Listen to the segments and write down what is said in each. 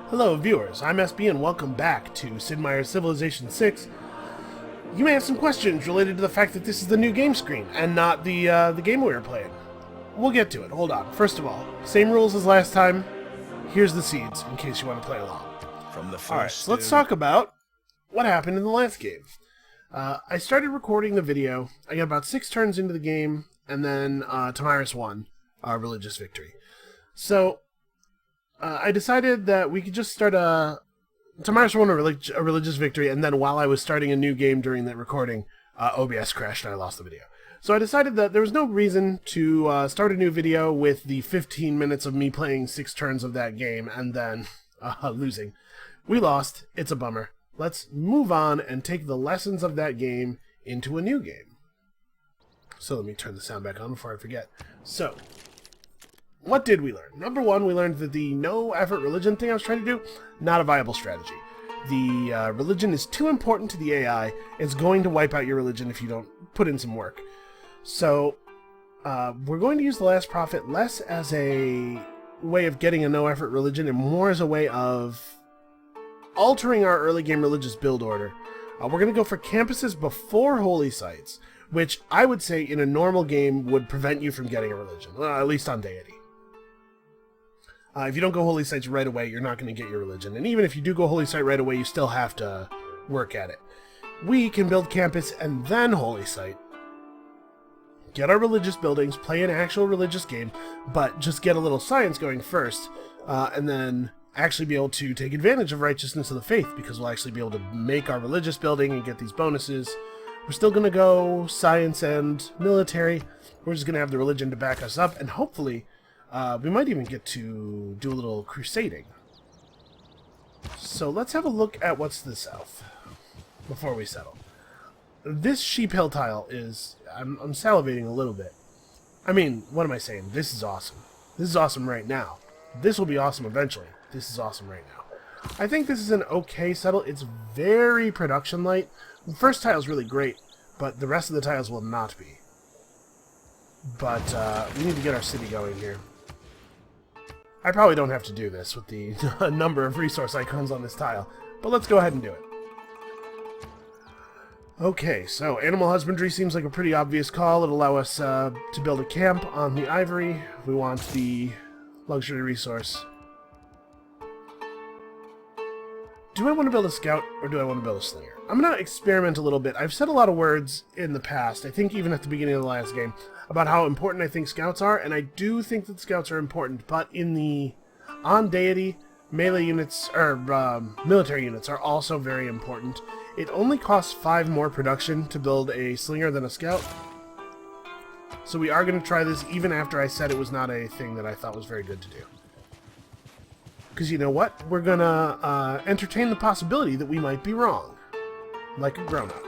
Hello viewers, I'm SB and welcome back to Sid Meier's Civilization 6. You may have some questions related to the fact that this is the new game screen and not the game we were playing. We'll get to it, hold on. First of all, same rules as last time. Here's the seeds in case you want to play along. From the first Alright, so let's talk about what happened in the last game. I started recording the video, I got about 6 turns into the game, and then Tamiris won our religious victory. So, I decided that we could just start Tamiris won a religious victory, and then while I was starting a new game during that recording, OBS crashed and I lost the video. So I decided that there was no reason to start a new video with the 15 minutes of me playing 6 turns of that game and then losing. We lost. It's a bummer. Let's move on and take the lessons of that game into a new game. So let me turn the sound back on before I forget. So, what did we learn? Number 1, we learned that the no-effort religion thing I was trying to do, not a viable strategy. The religion is too important to the AI. It's going to wipe out your religion if you don't put in some work. So, we're going to use the Last Prophet less as a way of getting a no-effort religion and more as a way of altering our early game religious build order. We're going to go for campuses before holy sites, which I would say in a normal game would prevent you from getting a religion, at least on deity. If you don't go holy sites right away, you're not going to get your religion. And even if you do go holy site right away, you still have to work at it. We can build campus and then holy site. Get our religious buildings, play an actual religious game, but just get a little science going first, and then actually be able to take advantage of righteousness of the faith, because we'll actually be able to make our religious building and get these bonuses. We're still going to go science and military. We're just going to have the religion to back us up, and hopefully we might even get to do a little crusading. So let's have a look at what's to the south before we settle. This sheep hill tile is... I'm salivating a little bit. I mean, what am I saying? This is awesome. This is awesome right now. This will be awesome eventually. This is awesome right now. I think this is an okay settle. It's very production light. The first tile is really great, but the rest of the tiles will not be. But we need to get our city going here. I probably don't have to do this with the number of resource icons on this tile, but let's go ahead and do it. Okay, so animal husbandry seems like a pretty obvious call. It'll allow us to build a camp on the ivory. We want the luxury resource. Do I want to build a scout or do I want to build a slinger? I'm going to experiment a little bit. I've said a lot of words in the past, I think even at the beginning of the last game, about how important I think scouts are, and I do think that scouts are important, but in the on-deity, melee units, or military units are also very important. It only costs 5 more production to build a slinger than a scout, so we are going to try this even after I said it was not a thing that I thought was very good to do. Because you know what? We're going to entertain the possibility that we might be wrong. Like a grown-up.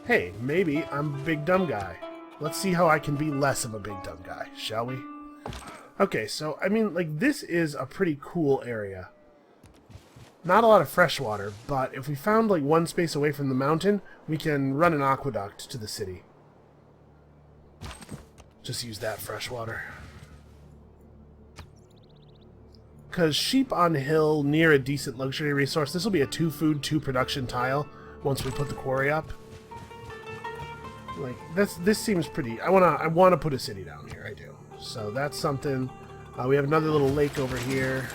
Hey, maybe I'm a big dumb guy. Let's see how I can be less of a big dumb guy, shall we? Okay, so, I mean, like, this is a pretty cool area. Not a lot of fresh water, but if we found, like, one space away from the mountain, we can run an aqueduct to the city. Just use that fresh water. Because sheep on hill near a decent luxury resource, this will be a 2 food, 2 production tile once we put the quarry up. Like, this seems pretty... I wanna put a city down here, I do. So that's something. We have another little lake over here.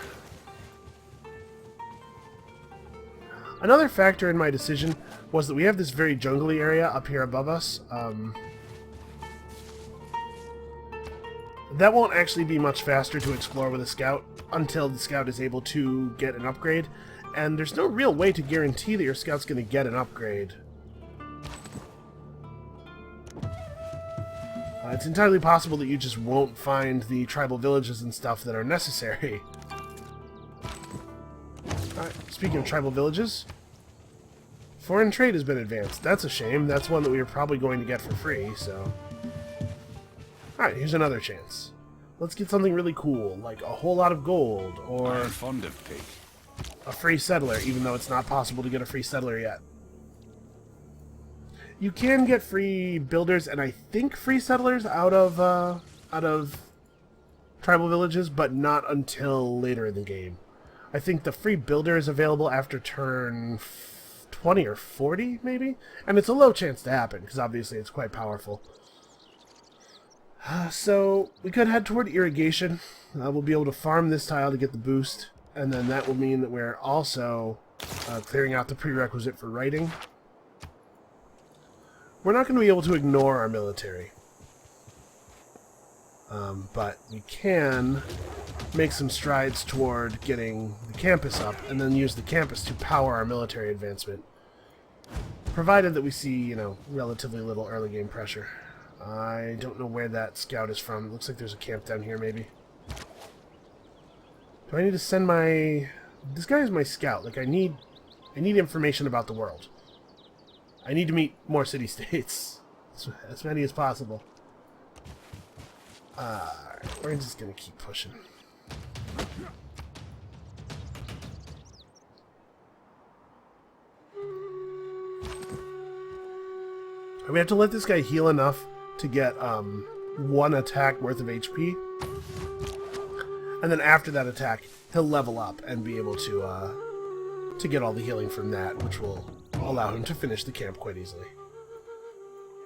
Another factor in my decision was that we have this very jungly area up here above us. That won't actually be much faster to explore with a scout until the scout is able to get an upgrade. And there's no real way to guarantee that your scout's going to get an upgrade. It's entirely possible that you just won't find the tribal villages and stuff that are necessary. Alright, speaking of tribal villages, foreign trade has been advanced. That's a shame. That's one that we were probably going to get for free, so... Alright, here's another chance. Let's get something really cool, like a whole lot of gold, or I'm fond of pig. A free settler, even though it's not possible to get a free settler yet. You can get free builders and I think free settlers out of tribal villages, but not until later in the game. I think the free builder is available after turn 20 or 40, maybe? And it's a low chance to happen, because obviously it's quite powerful. So, we could head toward irrigation. We'll be able to farm this tile to get the boost, and then that will mean that we're also clearing out the prerequisite for writing. We're not going to be able to ignore our military. But we can make some strides toward getting the campus up, and then use the campus to power our military advancement. Provided that we see, you know, relatively little early game pressure. I don't know where that scout is from. It looks like there's a camp down here, maybe. Do I need to send my... This guy is my scout. Like, I need information about the world. I need to meet more city-states. As many as possible. We're just gonna keep pushing. We have to let this guy heal enough to get one attack worth of HP. And then after that attack, he'll level up and be able to get all the healing from that, which will allow him to finish the camp quite easily.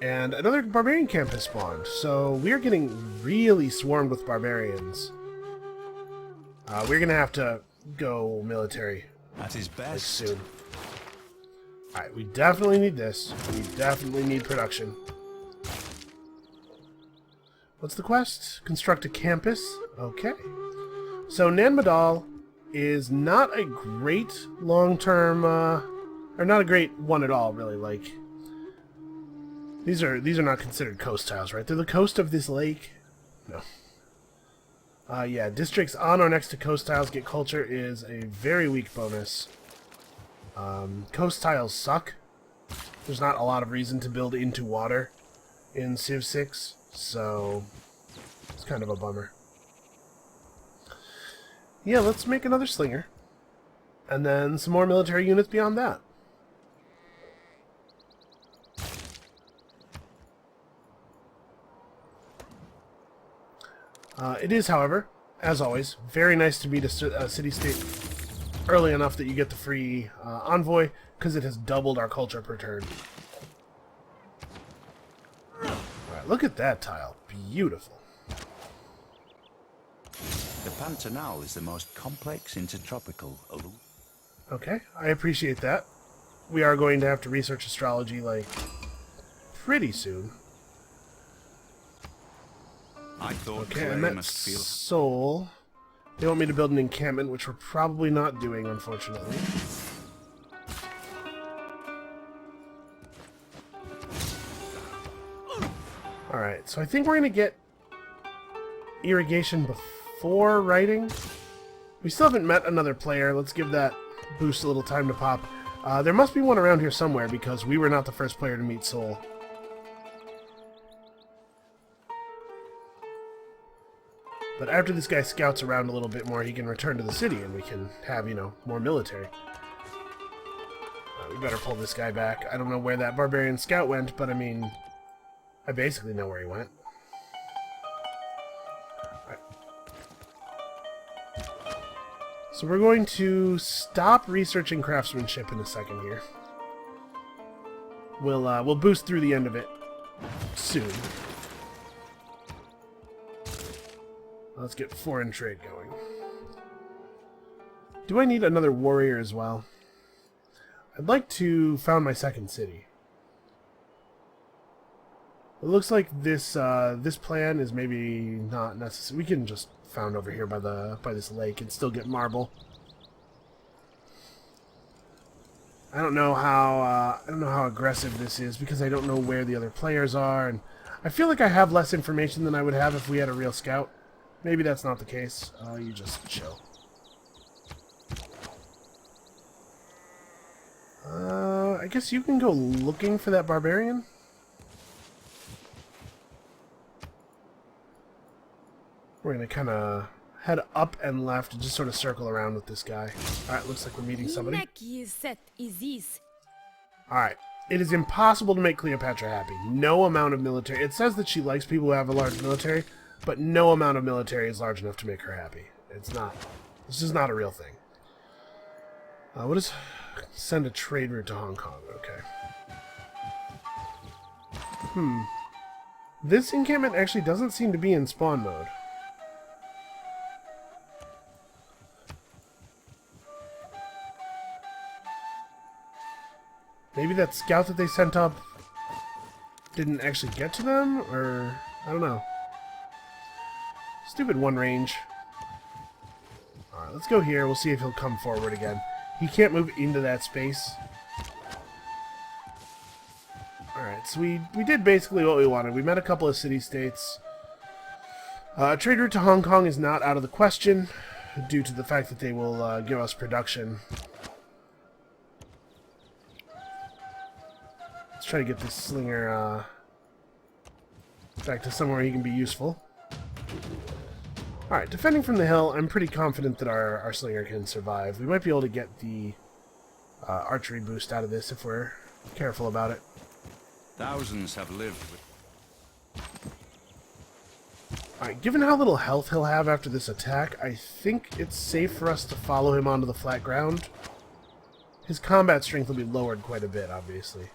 And another barbarian camp has spawned, so we're getting really swarmed with barbarians. We're gonna have to go military at his best like soon. Alright, we definitely need this. We definitely need production. What's the quest? Construct a campus? Okay. So Nan Madol is not a great long-term, or not a great one at all, really. Like, these are not considered coast tiles, right? They're the coast of this lake. No. Yeah, districts on or next to coast tiles get culture is a very weak bonus. Coast tiles suck. There's not a lot of reason to build into water in Civ 6, so it's kind of a bummer. Yeah, let's make another slinger. And then some more military units beyond that. It is, however, as always, very nice to beat a city-state early enough that you get the free envoy, because it has doubled our culture per turn. Alright, look at that tile. Beautiful. The Pantanal is the most complex intertropical illusion. Okay, I appreciate that. We are going to have to research astrology, like, pretty soon. I thought okay, Clay I met must feel... Soul. They want me to build an encampment, which we're probably not doing, unfortunately. Alright, so I think we're going to get irrigation before writing. We still haven't met another player. Let's give that boost a little time to pop. There must be one around here somewhere, because we were not the first player to meet Soul. But after this guy scouts around a little bit more, he can return to the city, and we can have, you know, more military. We better pull this guy back. I don't know where that barbarian scout went, but I mean, I basically know where he went. Right. So we're going to stop researching craftsmanship in a second here. We'll boost through the end of it soon. Let's get foreign trade going. Do I need another warrior as well? I'd like to found my second city. It looks like this this plan is maybe not necessary. We can just found over here by this lake and still get marble. I don't know how aggressive this is, because I don't know where the other players are, and I feel like I have less information than I would have if we had a real scout. Maybe that's not the case. You just chill. I guess you can go looking for that barbarian. We're gonna kind of head up and left and just sort of circle around with this guy. Alright, looks like we're meeting somebody. Alright. It is impossible to make Cleopatra happy. No amount of military. It says that she likes people who have a large military, but no amount of military is large enough to make her happy. It's not. This is not a real thing. What is... Send a trade route to Hong Kong. Okay. This encampment actually doesn't seem to be in spawn mode. Maybe that scout that they sent up didn't actually get to them, or... I don't know. Stupid one range. Alright, let's go here. We'll see if he'll come forward again. He can't move into that space. Alright, so we did basically what we wanted. We met a couple of city-states. A trade route to Hong Kong is not out of the question, due to the fact that they will give us production. Let's try to get this slinger back to somewhere he can be useful. Alright, defending from the hill, I'm pretty confident that our slinger can survive. We might be able to get the archery boost out of this if we're careful about it. Thousands have lived with... Alright, given how little health he'll have after this attack, I think it's safe for us to follow him onto the flat ground. His combat strength will be lowered quite a bit, obviously.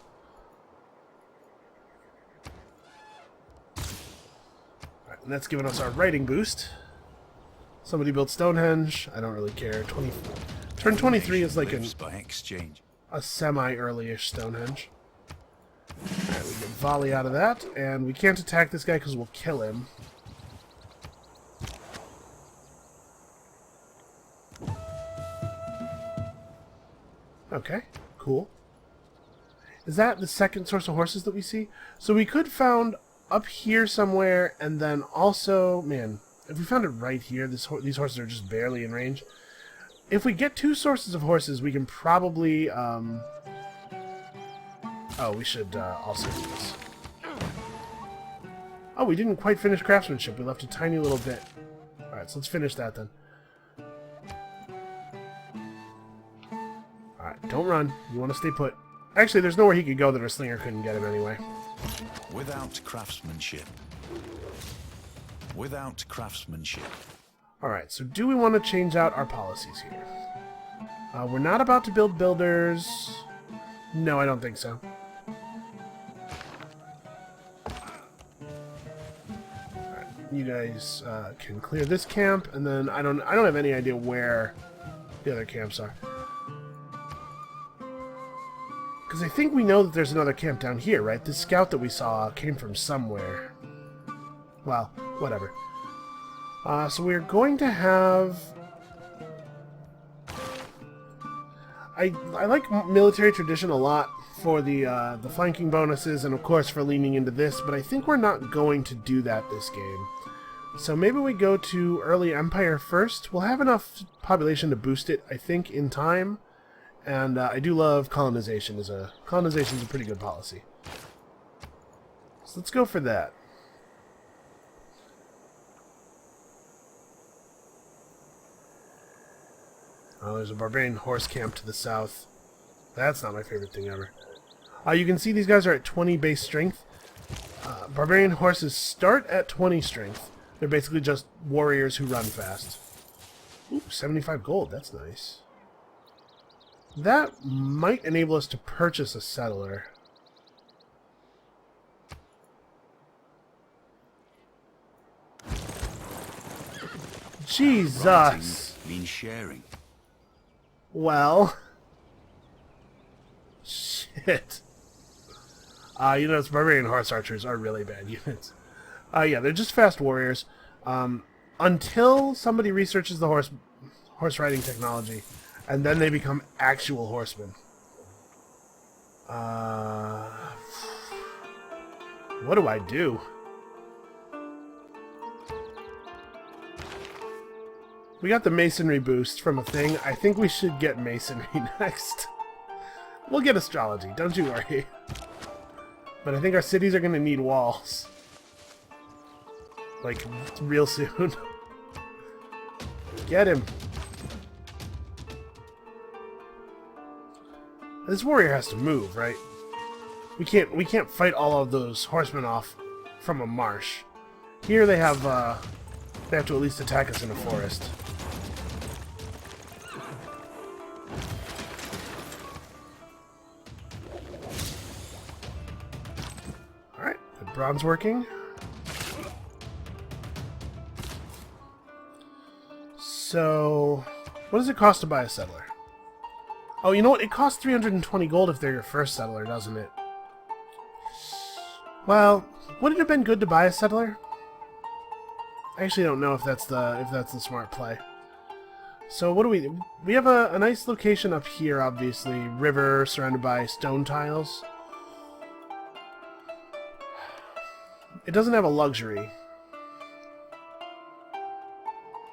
Alright, and that's given us our writing boost. Somebody built Stonehenge. I don't really care. Turn 23 is like a semi-early-ish Stonehenge. Alright, we get volley out of that, and we can't attack this guy because we'll kill him. Okay, cool. Is that the second source of horses that we see? So we could found up here somewhere, and then also, man, if we found it right here, these horses are just barely in range. If we get two sources of horses, we can probably, oh, we should also do this. Oh, we didn't quite finish craftsmanship. We left a tiny little bit. Alright, so let's finish that then. Alright, don't run. You want to stay put. Actually, there's nowhere he could go that our slinger couldn't get him anyway. Without craftsmanship. Without craftsmanship. Alright, so do we want to change out our policies here? We're not about to build builders. No, I don't think so. Alright, you guys can clear this camp, and then I don't have any idea where the other camps are. Because I think we know that there's another camp down here, right? This scout that we saw came from somewhere. Well, whatever. So we're going to have... I like military tradition a lot for the flanking bonuses and, of course, for leaning into this, but I think we're not going to do that this game. So maybe we go to early Empire first. We'll have enough population to boost it, I think, in time. And I do love colonization. Colonization is a pretty good policy. So let's go for that. Oh, there's a barbarian horse camp to the south. That's not my favorite thing ever. You can see these guys are at 20 base strength. Barbarian horses start at 20 strength. They're basically just warriors who run fast. Ooh, 75 gold. That's nice. That might enable us to purchase a settler. Jesus! Means sharing. Well... Shit. You know, barbarian horse archers are really bad units. Yeah, they're just fast warriors. Until somebody researches the horse riding technology, and then they become actual horsemen. What do I do? We got the masonry boost from a thing. I think we should get masonry next. We'll get astrology, don't you worry. But I think our cities are going to need walls. Like, real soon. Get him. This warrior has to move, right? We can't fight all of those horsemen off from a marsh. Here they have to at least attack us in a forest. Alright, good bronze working. So, what does it cost to buy a settler? Oh, you know what? It costs 320 gold if they're your first settler, doesn't it? Well, would it have been good to buy a settler? I actually don't know if that's the smart play. So what do we do? We have a nice location up here, obviously. River surrounded by stone tiles. It doesn't have a luxury.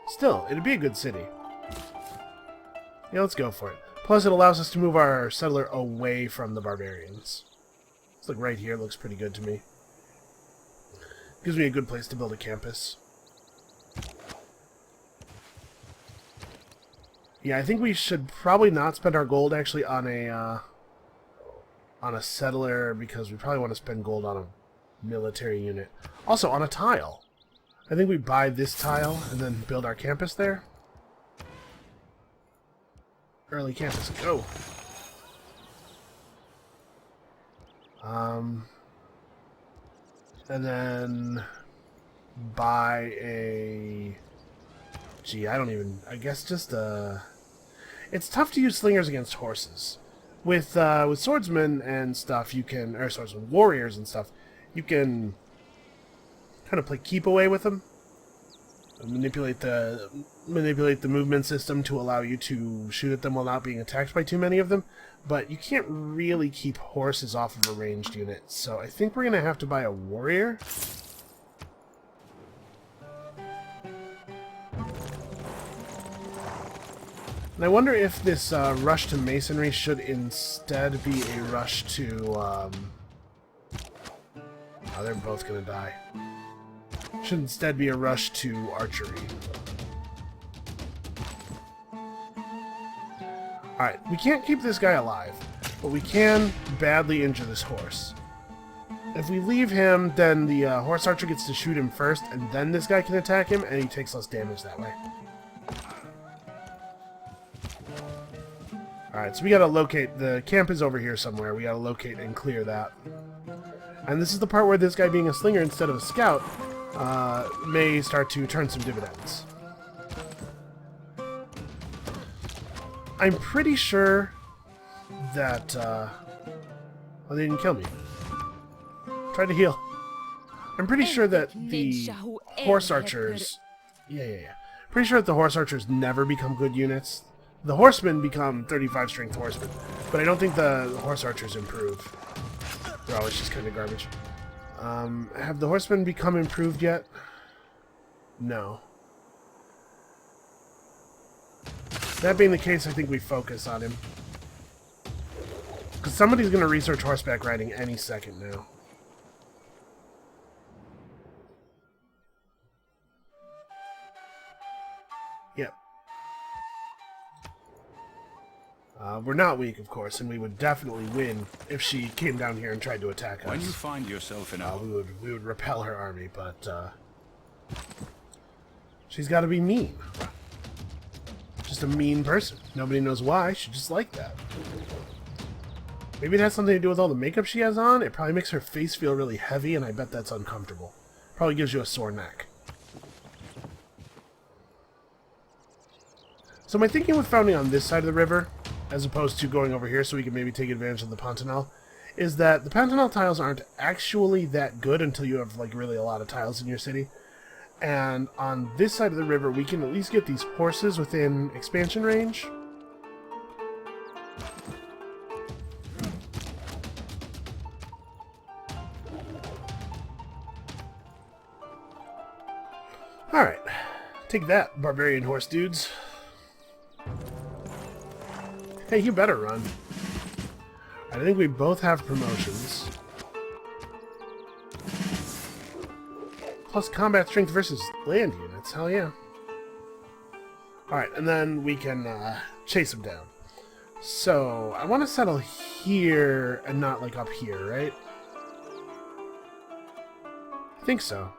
Still, it'd be a good city. Yeah, let's go for it. Plus, it allows us to move our settler away from the barbarians. Let's look right here. Looks pretty good to me. Gives me a good place to build a campus. Yeah, I think we should probably not spend our gold actually on a settler, because we probably want to spend gold on a military unit. Also, on a tile. I think we buy this tile and then build our campus there. Early campus, go! And then buy a... Gee, I guess just a... It's tough to use slingers against horses. With swordsmen and stuff, you can... Or swordsmen, warriors and stuff, you can kind of play keep away with them. Manipulate the movement system to allow you to shoot at them while not being attacked by too many of them. But you can't really keep horses off of a ranged unit. So I think we're going to have to buy a warrior. And I wonder if this rush to masonry should instead be a rush to... Oh, they're both going to die. Should instead be a rush to archery. Alright, we can't keep this guy alive, but we can badly injure this horse. If we leave him, then the horse archer gets to shoot him first, and then this guy can attack him, and he takes less damage that way. Alright, so we gotta locate... The camp is over here somewhere. We gotta locate and clear that. And this is the part where this guy being a slinger instead of a scout may start to turn some dividends. I'm pretty sure that... Oh, they didn't kill me. Try to heal. I'm pretty sure that the horse archers... Yeah. Pretty sure that the horse archers never become good units. The horsemen become 35 strength horsemen, but I don't think the horse archers improve. They're always just kind of garbage. Have the horsemen become improved yet? No. That being the case, I think we focus on him. Because somebody's going to research horseback riding any second now. Yep. We're not weak, of course, and we would definitely win if she came down here and tried to attack us. When you find yourself in a... we would repel her army, but she's got to be mean. Just a mean person. Nobody knows why. She's just like that. Maybe it has something to do with all the makeup she has on. It probably makes her face feel really heavy, and I bet that's uncomfortable. Probably gives you a sore neck. So my thinking with founding on this side of the river, as opposed to going over here so we can maybe take advantage of the Pantanal, is that the Pantanal tiles aren't actually that good until you have like really a lot of tiles in your city. And on this side of the river, we can at least get these horses within expansion range. Alright. Take that, barbarian horse dudes. Hey, you better run. I think we both have promotions. Plus combat strength versus land units. Hell yeah. Alright, and then we can chase them down. So, I want to settle here and not like up here, right? I think so.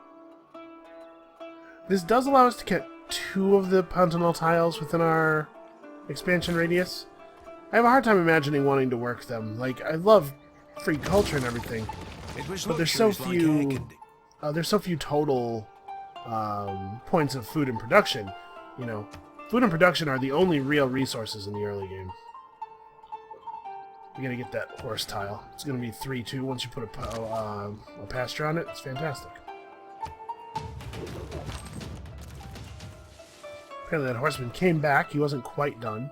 This does allow us to get 2 of the Pantanal tiles within our expansion radius. I have a hard time imagining wanting to work them. Like, I love free culture and everything, but there's so few. There's so few total points of food and production. You know, food and production are the only real resources in the early game. You're gonna get that horse tile. It's gonna be 3-2 once you put a pasture on it. It's fantastic. Apparently that horseman came back. He wasn't quite done.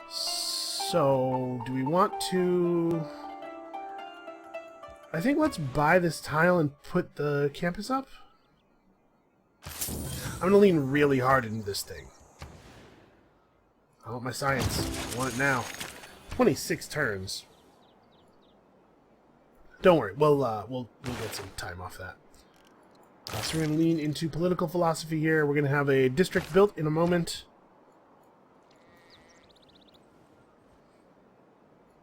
So, do we want to... I think let's buy this tile and put the campus up. I'm going to lean really hard into this thing. I want my science. I want it now. 26 turns. Don't worry. We'll get some time off that. So we're going to lean into political philosophy here. We're going to have a district built in a moment.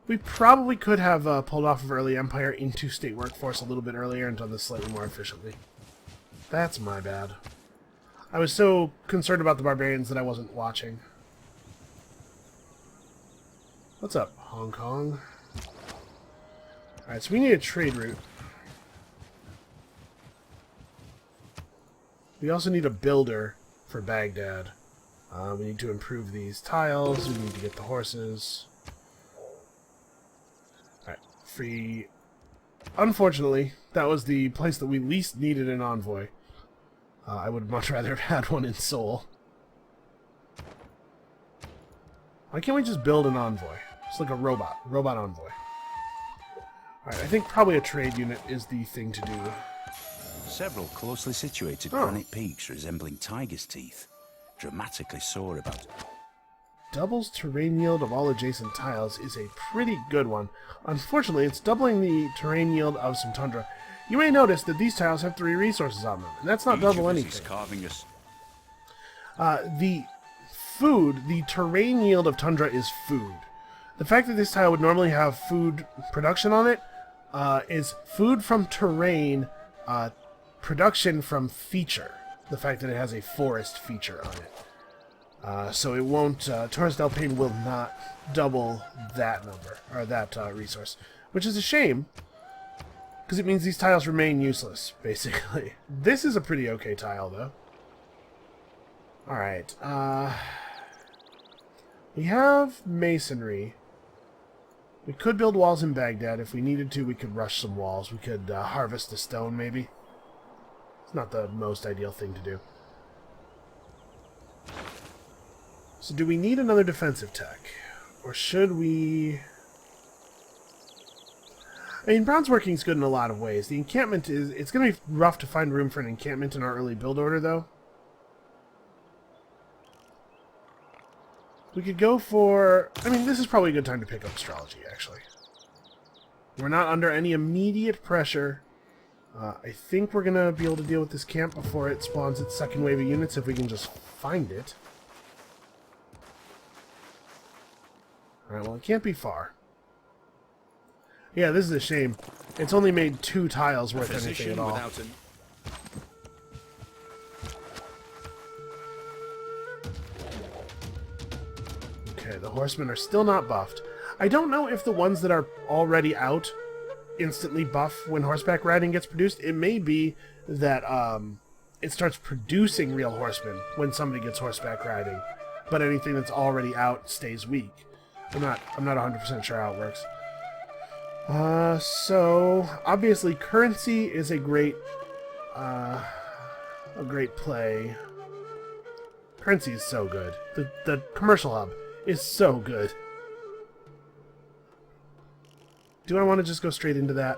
We probably could have pulled off of early empire into state workforce a little bit earlier and done this slightly more efficiently. That's my bad. I was so concerned about the barbarians that I wasn't watching. What's up, Hong Kong? Alright, so we need a trade route. We also need a builder for Baghdad. We need to improve these tiles. We need to get the horses. Alright, free... Unfortunately, that was the place that we least needed an envoy. I would much rather have had one in Seoul. Why can't we just build an envoy? Just like a robot envoy. Alright, I think probably a trade unit is the thing to do. Several closely situated granite peaks resembling tiger's teeth dramatically soar about. Doubles terrain yield of all adjacent tiles is a pretty good one. Unfortunately, it's doubling the terrain yield of some tundra. You may notice that these tiles have 3 resources on them, and that's not double anything. The food, the terrain yield of tundra is food. The fact that this tile would normally have food production on it is food from terrain, production from feature. The fact that it has a forest feature on it. So it won't, Torres del Paine will not double that number, or that resource. Which is a shame, because it means these tiles remain useless, basically. This is a pretty okay tile, though. Alright, we have masonry. We could build walls in Baghdad. If we needed to, we could rush some walls. We could harvest the stone, maybe. It's not the most ideal thing to do. So do we need another defensive tech? Or should we... I mean, bronze working is good in a lot of ways. The encampment is... It's going to be rough to find room for an encampment in our early build order, though. We could go for... I mean, this is probably a good time to pick up astrology, actually. We're not under any immediate pressure. I think we're going to be able to deal with this camp before it spawns its second wave of units, if we can just find it. Alright, well, it can't be far. Yeah, this is a shame. It's only made 2 tiles worth anything at all. Okay, the horsemen are still not buffed. I don't know if the ones that are already out instantly buff when horseback riding gets produced. It may be that it starts producing real horsemen when somebody gets horseback riding, but anything that's already out stays weak. I'm not 100% sure how it works. So obviously currency is a great play. Currency is so good. The commercial hub is so good. Do I want to just go straight into that?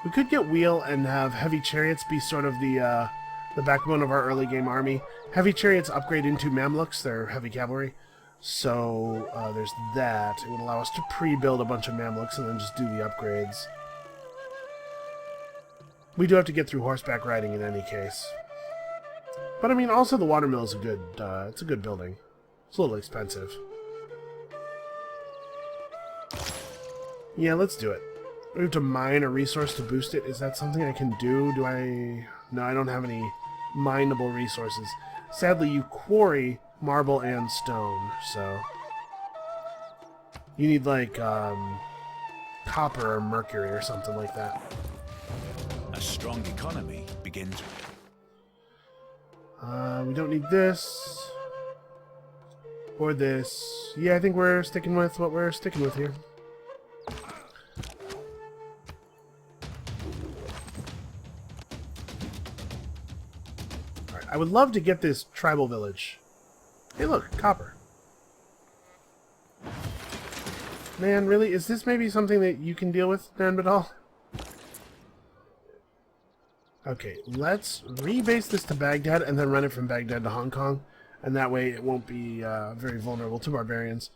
We could get wheel and have heavy chariots be sort of the backbone of our early game army. Heavy chariots upgrade into Mamluks, they're heavy cavalry. So there's that. It would allow us to pre-build a bunch of Mamluks and then just do the upgrades. We do have to get through horseback riding in any case. But I mean, also the watermill is a good, it's a good building. It's a little expensive. Yeah, let's do it. We have to mine a resource to boost it. Is that something I can do? Do I... No, I don't have any mineable resources. Sadly, you quarry marble and stone, so... You need, like, copper or mercury or something like that. A strong economy begins... We don't need this. Or this. Yeah, I think we're sticking with what we're sticking with here. Alright, I would love to get this tribal village. Hey look, copper. Man, really? Is this maybe something that you can deal with, Nanbadal? Okay, let's rebase this to Baghdad and then run it from Baghdad to Hong Kong. And that way it won't be very vulnerable to barbarians.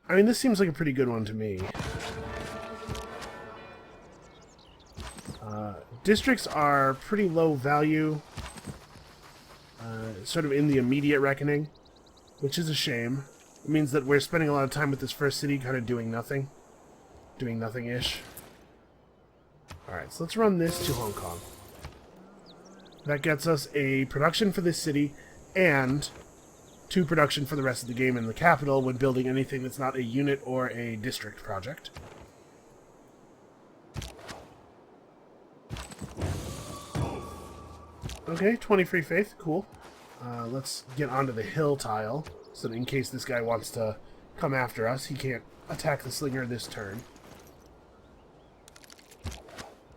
I mean, this seems like a pretty good one to me. Districts are pretty low value, sort of in the immediate reckoning, which is a shame. It means that we're spending a lot of time with this first city kind of doing nothing. Doing nothing-ish. Alright, so let's run this to Hong Kong. That gets us a production for this city, and 2 production for the rest of the game in the capital when building anything that's not a unit or a district project. Okay, 20 free faith, cool. Let's get onto the hill tile, so that in case this guy wants to come after us, he can't attack the slinger this turn.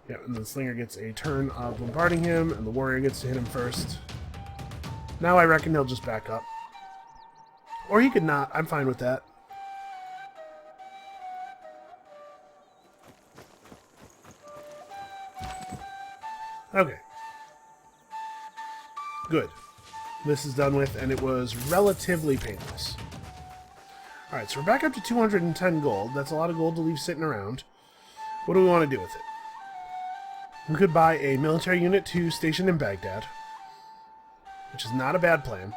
Yeah, and the slinger gets a turn of bombarding him, and the warrior gets to hit him first. Now I reckon he'll just back up. Or he could not. I'm fine with that. Okay. Good. This is done with, and it was relatively painless. Alright, so we're back up to 210 gold. That's a lot of gold to leave sitting around. What do we want to do with it? We could buy a military unit to station in Baghdad, which is not a bad plan.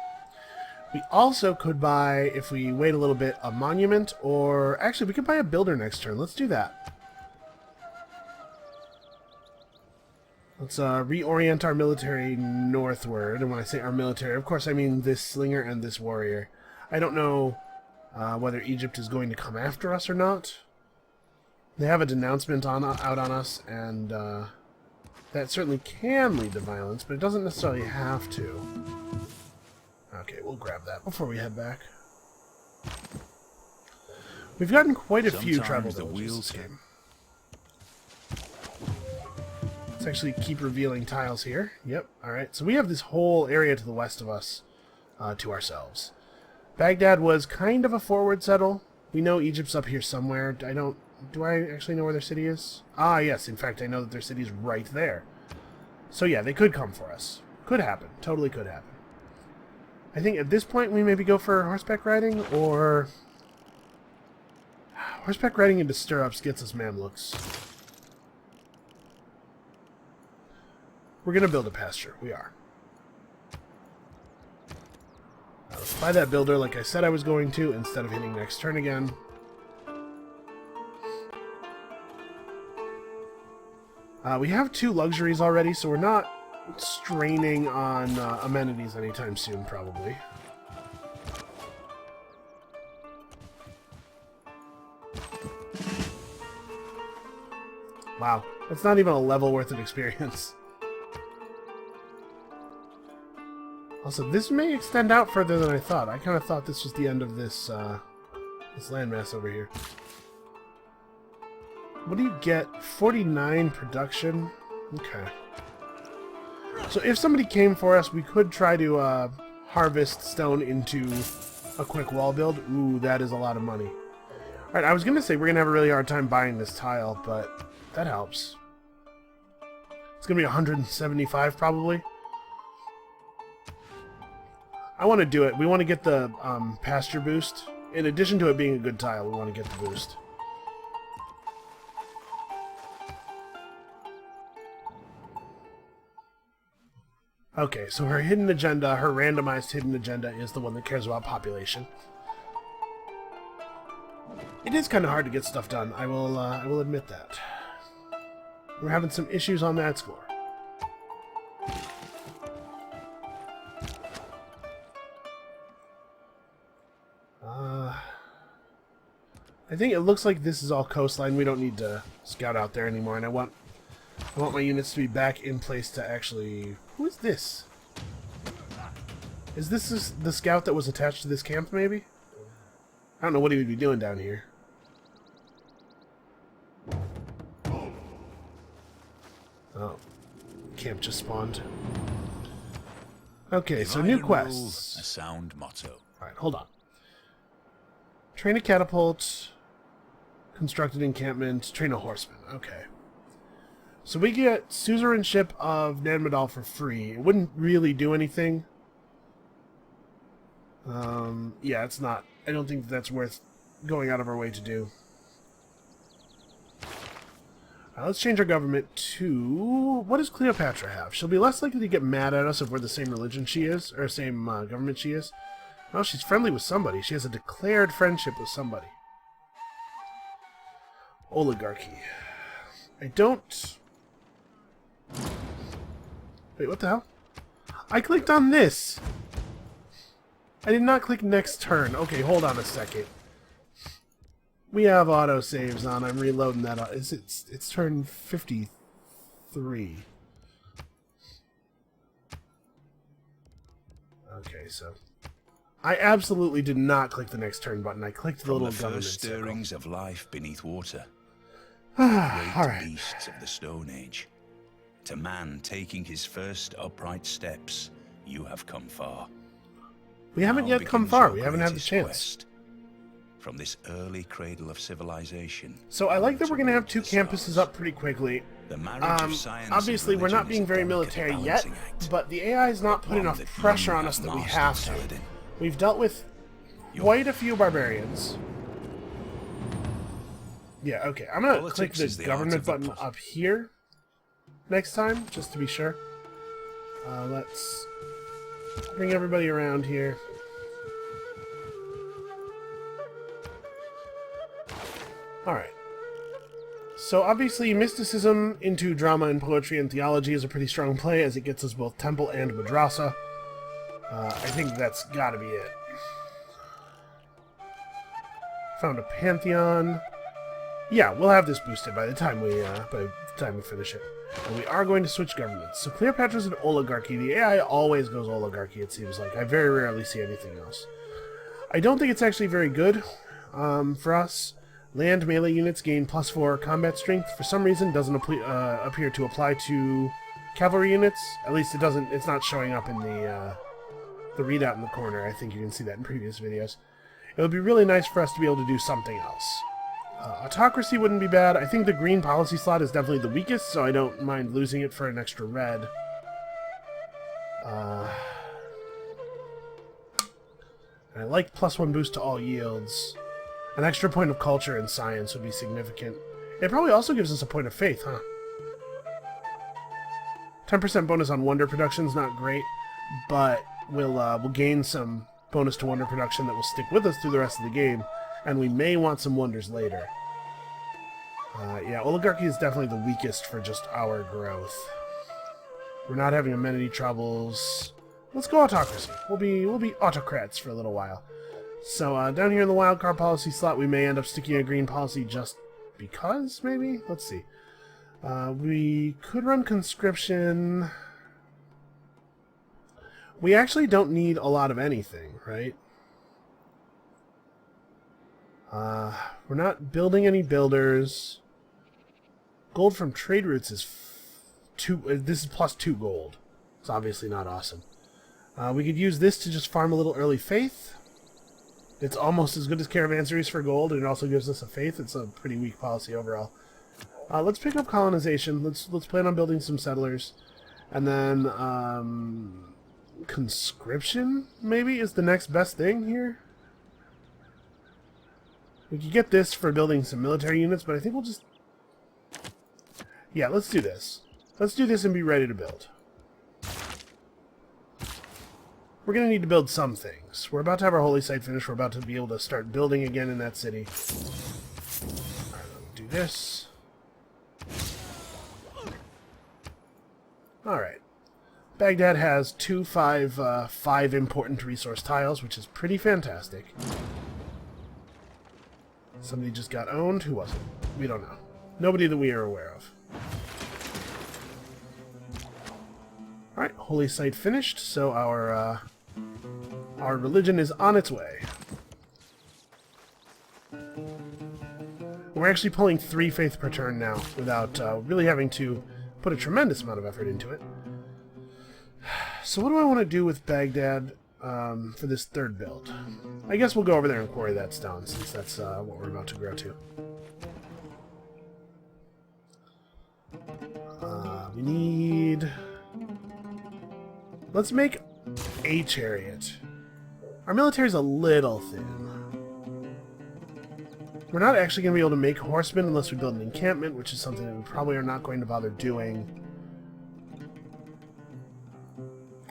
We also could buy, if we wait a little bit, a monument, or actually we could buy a builder next turn. Let's do that. Let's reorient our military northward, and when I say our military, of course I mean this slinger and this warrior. I don't know whether Egypt is going to come after us or not. They have a denouncement out on us, and that certainly can lead to violence, but it doesn't necessarily have to. Okay, we'll grab that before we head back. We've gotten quite a few tribal villages this game. Let's actually keep revealing tiles here. Yep, alright. So we have this whole area to the west of us to ourselves. Baghdad was kind of a forward settle. We know Egypt's up here somewhere. Do I actually know where their city is? Ah, yes. In fact, I know that their city is right there. So yeah, they could come for us. Could happen. Totally could happen. I think at this point we maybe go for horseback riding, or... Horseback riding into stirrups gets us Mamluks. We're going to build a pasture. We are. Let's buy that builder like I said I was going to, instead of hitting next turn again. We have 2 luxuries already, so we're not straining on amenities anytime soon, probably. Wow, that's not even a level worth of experience. Also, this may extend out further than I thought. I kind of thought this was the end of this this landmass over here. What do you get? 49 production? Okay. So if somebody came for us, we could try to harvest stone into a quick wall build. Ooh, that is a lot of money. Alright, I was going to say we're going to have a really hard time buying this tile, but that helps. It's going to be 175 probably. I want to do it. We want to get the pasture boost. In addition to it being a good tile, we want to get the boost. Okay, so her hidden agenda, her randomized hidden agenda, is the one that cares about population. It is kind of hard to get stuff done. I will admit that. We're having some issues on that score. I think it looks like this is all coastline. We don't need to scout out there anymore, and I want my units to be back in place to actually... Who is this? Is this the scout that was attached to this camp, maybe? I don't know what he would be doing down here. Oh. Camp just spawned. Okay, so new quests. A sound motto. Alright, hold on. Train a catapult... Constructed encampment, train a horseman. Okay. So we get suzerainship of Nanmadal for free. It wouldn't really do anything. Yeah, it's not. I don't think that's worth going out of our way to do. Let's change our government to... What does Cleopatra have? She'll be less likely to get mad at us if we're the same religion she is, or same government she is. Well, she's friendly with somebody. She has a declared friendship with somebody. Oligarchy. I don't... Wait, what the hell? I clicked on this! I did not click next turn. Okay, hold on a second. We have autosaves on. I'm reloading that. It's turn 53. Okay, so... I absolutely did not click the next turn button. I clicked the little government first stirrings of life beneath water. Alright. Beasts of the Stone Age. To man taking his first upright steps, you have come far. We haven't yet come far. We haven't had the chance. Quest. From this early cradle of civilization. So I like that we're going to have two campuses up pretty quickly. The marriage of science obviously, and we're not religion being very is a military delicate yet, balancing act. but the AI is not putting enough pressure on us that we have to. Saladin. We've dealt with quite a few barbarians. Yeah, okay. I'm going to click the government button up here next time, just to be sure. Let's bring everybody around here. Alright. So obviously mysticism into drama and poetry and theology is a pretty strong play, as it gets us both temple and madrasa. I think that's gotta be it. Found a pantheon. Yeah, we'll have this boosted by the time we finish it. And we are going to switch governments. So Cleopatra's an oligarchy. The AI always goes oligarchy, it seems like. I very rarely see anything else. I don't think it's actually very good for us. Land melee units gain +4 combat strength. For some reason, doesn't appear to apply to cavalry units. At least it doesn't. It's not showing up in the readout in the corner. I think you can see that in previous videos. It would be really nice for us to be able to do something else. Autocracy wouldn't be bad. I think the green policy slot is definitely the weakest, so I don't mind losing it for an extra red. I like +1 boost to all yields. An extra point of culture and science would be significant. It probably also gives us a point of faith, huh? 10% bonus on wonder production's not great, but we'll gain some bonus to wonder production that will stick with us through the rest of the game, and we may want some wonders later. Yeah, oligarchy is definitely the weakest for just our growth. We're not having amenity troubles. Let's go autocracy. We'll be autocrats for a little while. So down here in the wildcard policy slot, we may end up sticking a green policy just because, maybe? Let's see. We could run conscription. We actually don't need a lot of anything, right? We're not building any builders. Gold from trade routes is this is +2 gold. It's obviously not awesome. We could use this to just farm a little early faith. It's almost as good as caravanseries for gold, and it also gives us a faith. It's a pretty weak policy overall. Let's pick up colonization. Let's plan on building some settlers, and then conscription maybe is the next best thing here. We could get this for building some military units, but I think we'll just... Yeah, let's do this. Let's do this and be ready to build. We're going to need to build some things. We're about to have our holy site finished. We're about to be able to start building again in that city. Alright, do this. Alright. Baghdad has 5 important resource tiles, which is pretty fantastic. Somebody just got owned. Who was it? We don't know. Nobody that we are aware of. Alright, holy site finished, so our religion is on its way. We're actually pulling 3 faith per turn now, without really having to put a tremendous amount of effort into it. So what do I want to do with Baghdad for this third build? I guess we'll go over there and quarry that stone, since that's what we're about to grow to. We need... Let's make a chariot. Our military's a little thin. We're not actually going to be able to make horsemen unless we build an encampment, which is something that we probably are not going to bother doing.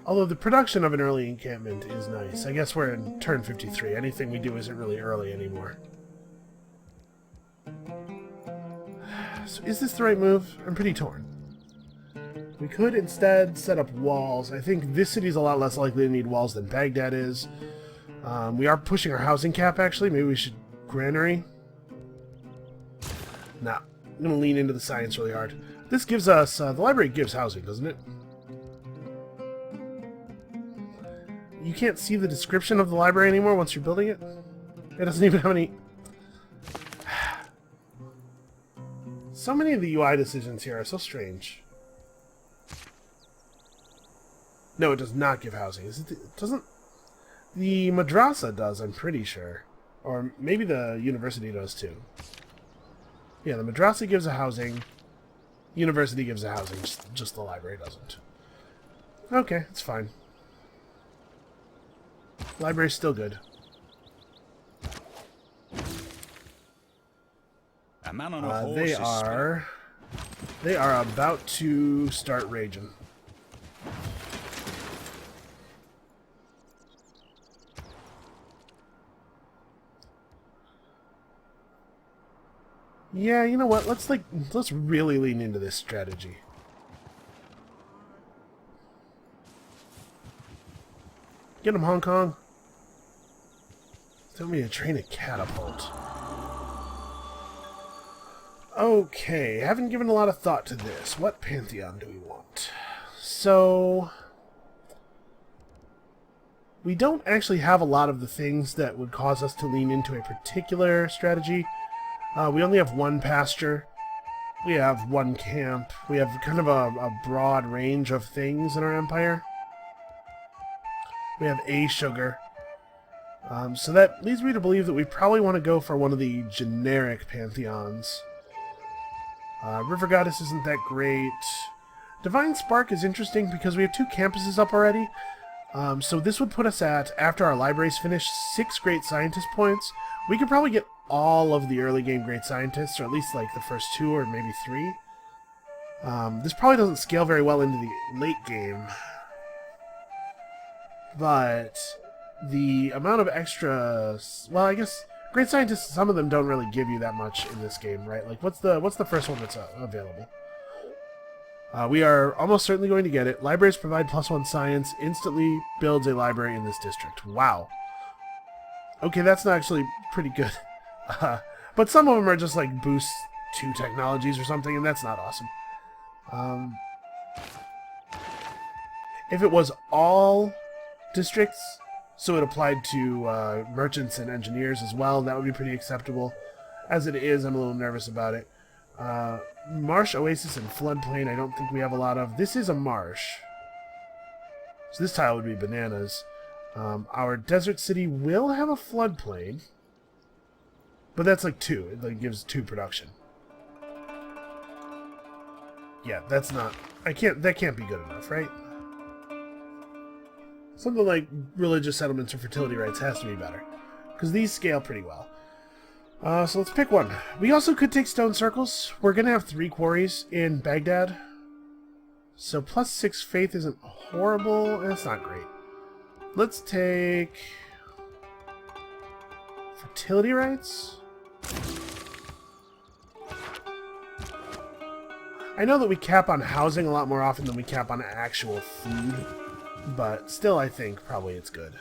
Although the production of an early encampment is nice. I guess we're in turn 53. Anything we do isn't really early anymore. So is this the right move? I'm pretty torn. We could instead set up walls. I think this city's a lot less likely to need walls than Baghdad is. We are pushing our housing cap, actually. Maybe we should granary. Nah, I'm going to lean into the science really hard. This gives us... the library gives housing, doesn't it? You can't see the description of the library anymore once you're building it? It doesn't even have any... So many of the UI decisions here are so strange. No, it does not give housing. It doesn't... The madrasa does, I'm pretty sure. Or maybe the university does too. Yeah, the madrasa gives a housing. University gives a housing. Just the library doesn't. Okay, it's fine. Library's still good. A man on a horse they are about to start raging. Yeah, you know what? Let's really lean into this strategy. Get him, Hong Kong. Tell me to train a catapult. Okay, haven't given a lot of thought to this. What pantheon do we want? So... we don't actually have a lot of the things that would cause us to lean into a particular strategy. We only have one pasture. We have one camp. We have kind of a broad range of things in our empire. We have a sugar. So that leads me to believe that we probably want to go for one of the generic pantheons. River Goddess isn't that great. Divine Spark is interesting because we have 2 campuses up already. So this would put us at, after our libraries finish, 6 great scientist points. We could probably get all of the early game great scientists, or at least like the first 2 or maybe 3. This probably doesn't scale very well into the late game. But the amount of extra... well, I guess great scientists, some of them don't really give you that much in this game, right? Like, what's the first one that's available? We are almost certainly going to get it. Libraries provide +1 science. Instantly builds a library in this district. Wow. Okay, that's not actually pretty good. But some of them are just like boosts to technologies or something, and that's not awesome. If it was all districts, so it applied to merchants and engineers as well, that would be pretty acceptable. As it is, I'm a little nervous about it. Marsh, oasis, and floodplain I don't think we have a lot of. This is a marsh. So this tile would be bananas. Our desert city will have a floodplain. But that's like 2. It like gives 2 production. Yeah, that's not... that can't be good enough, right? Something like religious settlements or fertility rights has to be better. Because these scale pretty well. So let's pick one. We also could take stone circles. We're going to have 3 quarries in Baghdad. So +6 faith isn't horrible. It's not great. Let's take... fertility rights? I know that we cap on housing a lot more often than we cap on actual food. But still, I think probably it's good.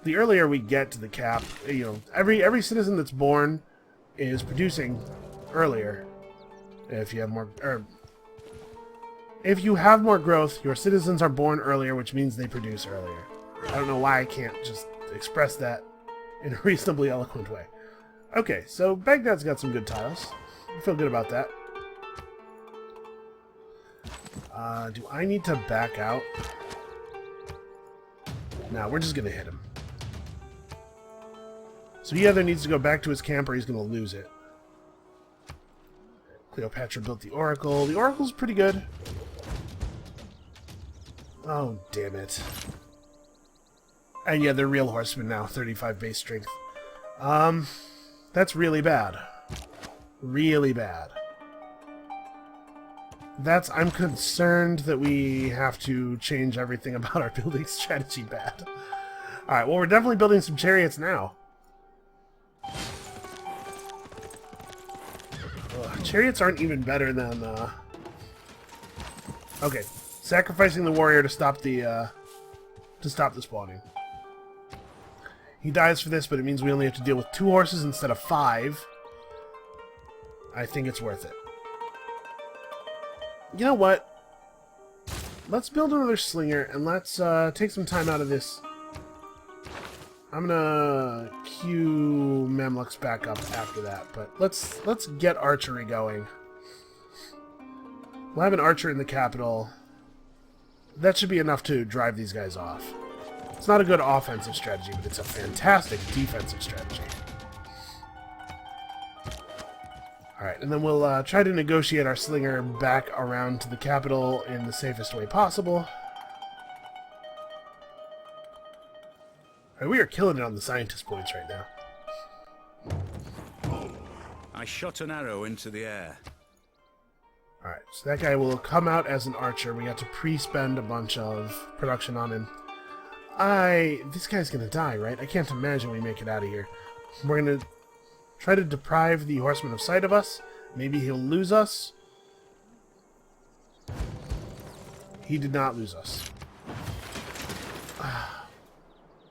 the earlier we get to the cap, you know, every citizen that's born is producing earlier. If you have more, or if you have more growth, your citizens are born earlier, which means they produce earlier. I don't know why I can't just express that in a reasonably eloquent way. Okay, so Baghdad's got some good tiles. I feel good about that. Do I need to back out? No, we're just going to hit him. So he either needs to go back to his camp or he's going to lose it. Cleopatra built the Oracle. The Oracle's pretty good. Oh, damn it. And yeah, they're real horsemen now. 35 base strength. That's really bad. Really bad. I'm concerned that we have to change everything about our building strategy bad. Alright, well, we're definitely building some chariots now. Chariots aren't even better than, Okay, sacrificing the warrior to stop the spawning. He dies for this, but it means we only have to deal with 2 horses instead of 5. I think it's worth it. You know what? Let's build another slinger, and let's take some time out of this. I'm gonna queue Mamluks back up after that, but let's get archery going. We'll have an archer in the capital. That should be enough to drive these guys off. It's not a good offensive strategy, but it's a fantastic defensive strategy. Alright, and then we'll try to negotiate our slinger back around to the capital in the safest way possible. Alright, we are killing it on the scientist points right now. I shot an arrow into the air. Alright, so that guy will come out as an archer. We got to pre-spend a bunch of production on him. This guy's gonna die, right? I can't imagine we make it out of here. We're gonna try to deprive the horseman of sight of us. Maybe he'll lose us. He did not lose us.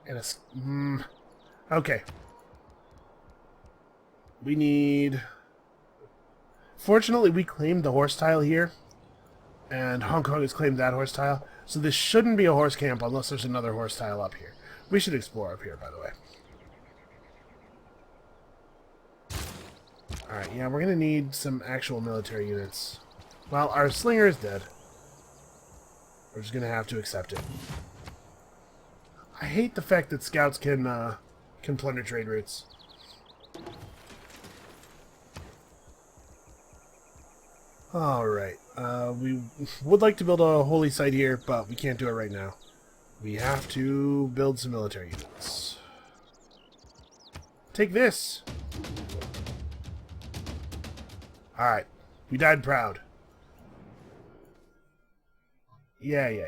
And okay. We need... Fortunately, we claimed the horse tile here. And Hong Kong has claimed that horse tile. So this shouldn't be a horse camp unless there's another horse tile up here. We should explore up here, by the way. Alright, yeah, we're going to need some actual military units. Well, our slinger is dead. We're just going to have to accept it. I hate the fact that scouts can plunder trade routes. Alright, we would like to build a holy site here, but we can't do it right now. We have to build some military units. Take this! Alright, we died proud. Yeah, I know.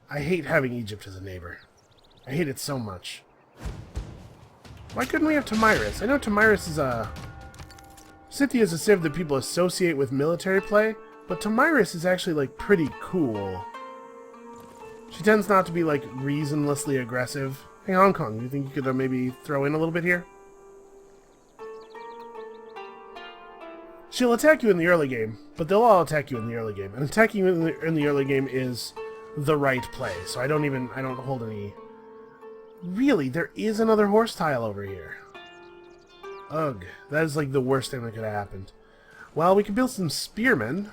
I hate having Egypt as a neighbor. I hate it so much. Why couldn't we have Tamiris? I know Tamiris is a... Scythia is a civ that people associate with military play, but Tamiris is actually, like, pretty cool. She tends not to be, like, reasonlessly aggressive. Hey, Hong Kong, you think you could maybe throw in a little bit here? She'll attack you in the early game, but they'll all attack you in the early game. And attacking you in the early game is the right play, so I don't hold any... Really, there is another horse tile over here. Ugh, that is like the worst thing that could have happened. Well, we could build some spearmen.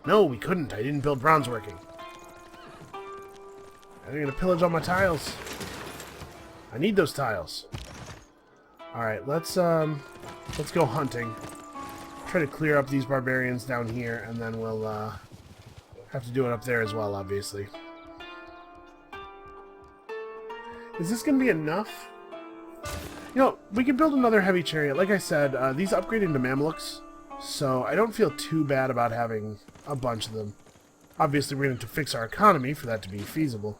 No, we couldn't. I didn't build bronze working. They're gonna pillage all my tiles. I need those tiles. Alright, let's go hunting. Try to clear up these barbarians down here, and then we'll have to do it up there as well, obviously. Is this going to be enough? You know, we could build another heavy chariot. Like I said, these upgrade into Mamluks, so I don't feel too bad about having a bunch of them. Obviously, we're going to have to fix our economy for that to be feasible.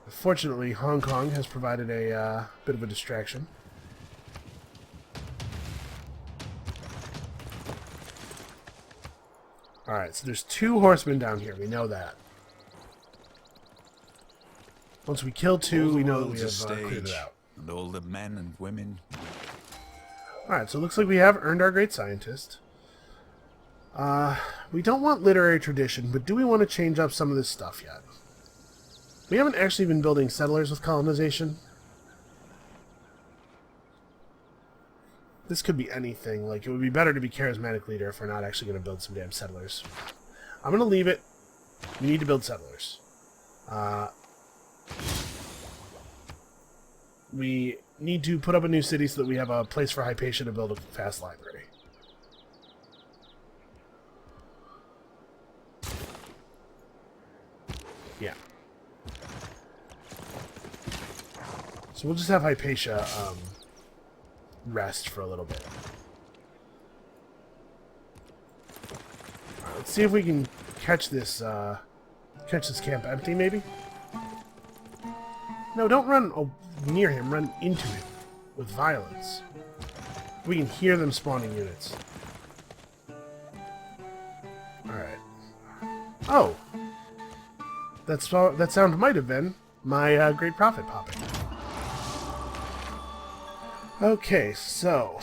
Fortunately, Hong Kong has provided a bit of a distraction. Alright, so there's 2 horsemen down here. We know that. Once we kill 2, we know that we have cleared it out. And all the men and women. Alright, so it looks like we have earned our great scientist. We don't want literary tradition, but do we want to change up some of this stuff yet? We haven't actually been building settlers with colonization. This could be anything. Like, it would be better to be charismatic leader if we're not actually going to build some damn settlers. I'm going to leave it. We need to build settlers. We need to put up a new city so that we have a place for Hypatia to build a fast library. Yeah. So we'll just have Hypatia rest for a little bit. Let's see if we can catch this camp empty, maybe? No, don't run near him. Run into him with violence. We can hear them spawning units. Alright. Oh! That sound might have been my great prophet popping. Okay, so...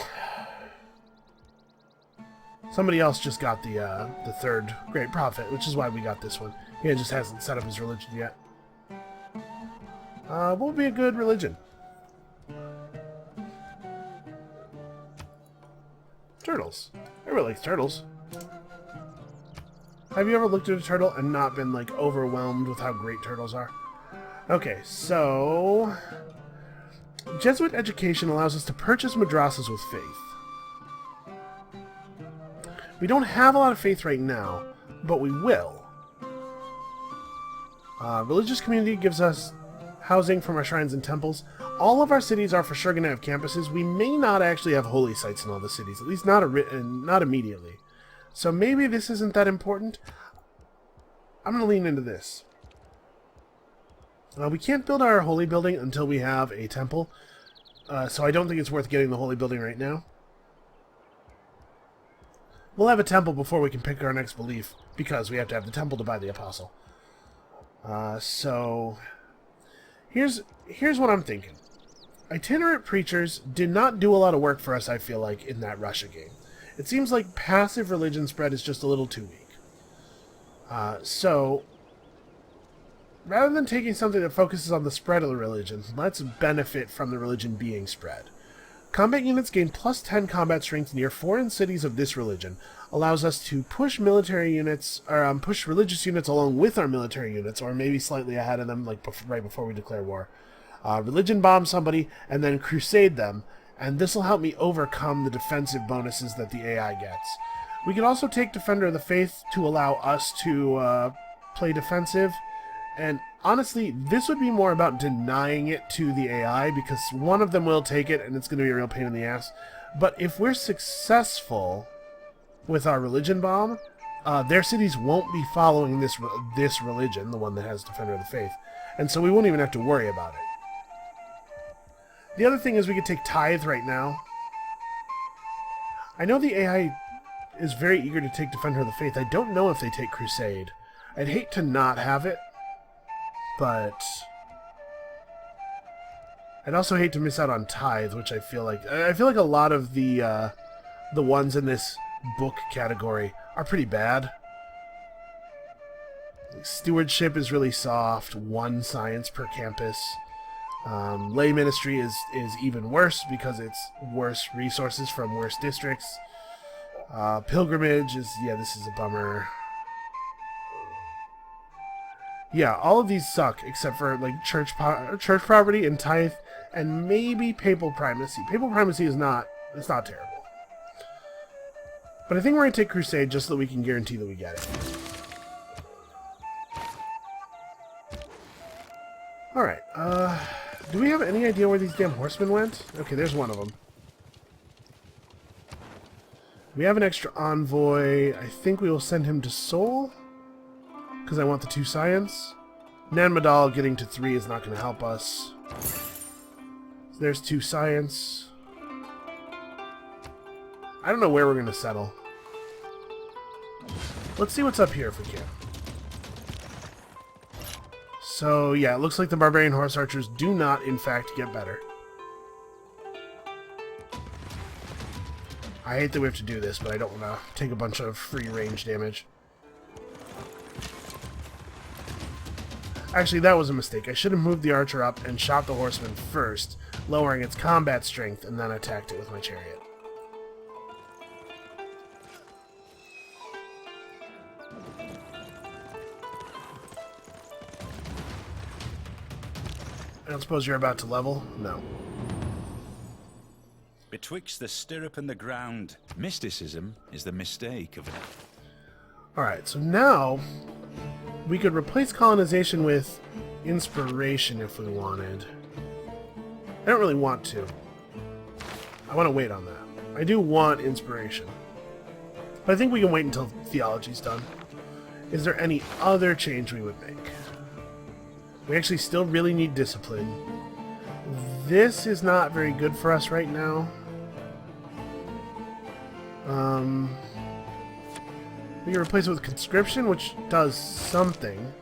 somebody else just got the third great prophet, which is why we got this one. He just hasn't set up his religion yet. What would be a good religion? Turtles. Everybody likes turtles. Have you ever looked at a turtle and not been, like, overwhelmed with how great turtles are? Okay, so... Jesuit education allows us to purchase madrasas with faith. We don't have a lot of faith right now, but we will. Religious community gives us housing from our shrines and temples. All of our cities are for sure going to have campuses. We may not actually have holy sites in all the cities, at least not immediately. So maybe this isn't that important. I'm going to lean into this. We can't build our holy building until we have a temple, so I don't think it's worth getting the holy building right now. We'll have a temple before we can pick our next belief, because we have to have the temple to buy the apostle. So here's what I'm thinking. Itinerant preachers did not do a lot of work for us, I feel like, in that Russia game. It seems like passive religion spread is just a little too weak. So, rather than taking something that focuses on the spread of the religion, let's benefit from the religion being spread. Combat units gain plus 10 combat strength near foreign cities of this religion, allows us to push military units, or push religious units along with our military units, or maybe slightly ahead of them, like right before we declare war. Religion bomb somebody, and then crusade them, and this will help me overcome the defensive bonuses that the AI gets. We can also take Defender of the Faith to allow us to play defensive, and honestly, this would be more about denying it to the AI, because one of them will take it, and it's going to be a real pain in the ass. But if we're successful with our religion bomb, their cities won't be following this religion, the one that has Defender of the Faith, and so we won't even have to worry about it. The other thing is we could take Tithe right now. I know the AI is very eager to take Defender of the Faith. I don't know if they take Crusade. I'd hate to not have it, but I'd also hate to miss out on Tithe, which I feel like a lot of the ones in this book category are pretty bad. Stewardship is really soft. 1 science per campus. Lay ministry is even worse because it's worse resources from worse districts. Pilgrimage is, yeah, this is a bummer. Yeah, all of these suck except for like church property and tithe and maybe papal primacy. Papal primacy is not terrible. But I think we're going to take Crusade just so that we can guarantee that we get it. Alright, do we have any idea where these damn horsemen went? Okay, there's one of them. We have an extra envoy. I think we will send him to Seoul, because I want the 2 science. Nan Madal getting to 3 is not going to help us. So there's 2 science. I don't know where we're going to settle. let's see what's up here if we can. So, yeah, it looks like the barbarian horse archers do not, in fact, get better. I hate that we have to do this, but I don't want to take a bunch of free range damage. Actually, that was a mistake. I should have moved the archer up and shot the horseman first, lowering its combat strength, and then attacked it with my chariot. I don't suppose you're about to level? No. Betwixt the stirrup and the ground, mysticism is the mistake of it. Alright, so now we could replace colonization with inspiration if we wanted. I don't really want to. I want to wait on that. I do want inspiration. But I think we can wait until theology's done. Is there any other change we would make? We actually still really need discipline. This is not very good for us right now. We can replace it with conscription, which does something,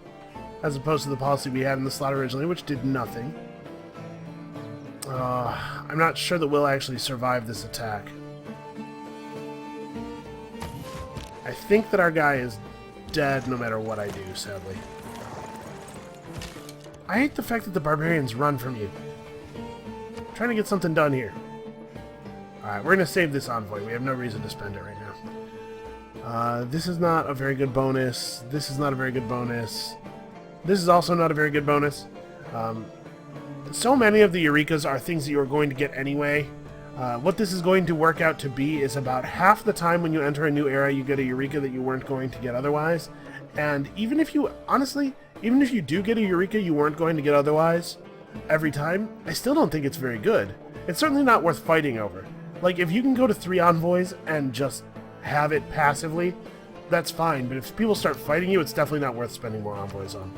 as opposed to the policy we had in the slot originally, which did nothing. I'm not sure that we'll actually survive this attack. I think that our guy is dead no matter what I do, sadly. I hate the fact that the barbarians run from you. I'm trying to get something done here. Alright, we're going to save this envoy. We have no reason to spend it right now. This is not a very good bonus. This is not a very good bonus. This is also not a very good bonus. So many of the Eurekas are things that you're going to get anyway. What this is going to work out to be is about half the time when you enter a new era, you get a Eureka that you weren't going to get otherwise. And even if you, honestly, even if you do get a Eureka you weren't going to get otherwise, every time, I still don't think it's very good. It's certainly not worth fighting over. Like, if you can go to 3 envoys and just have it passively, that's fine. But if people start fighting you, it's definitely not worth spending more envoys on.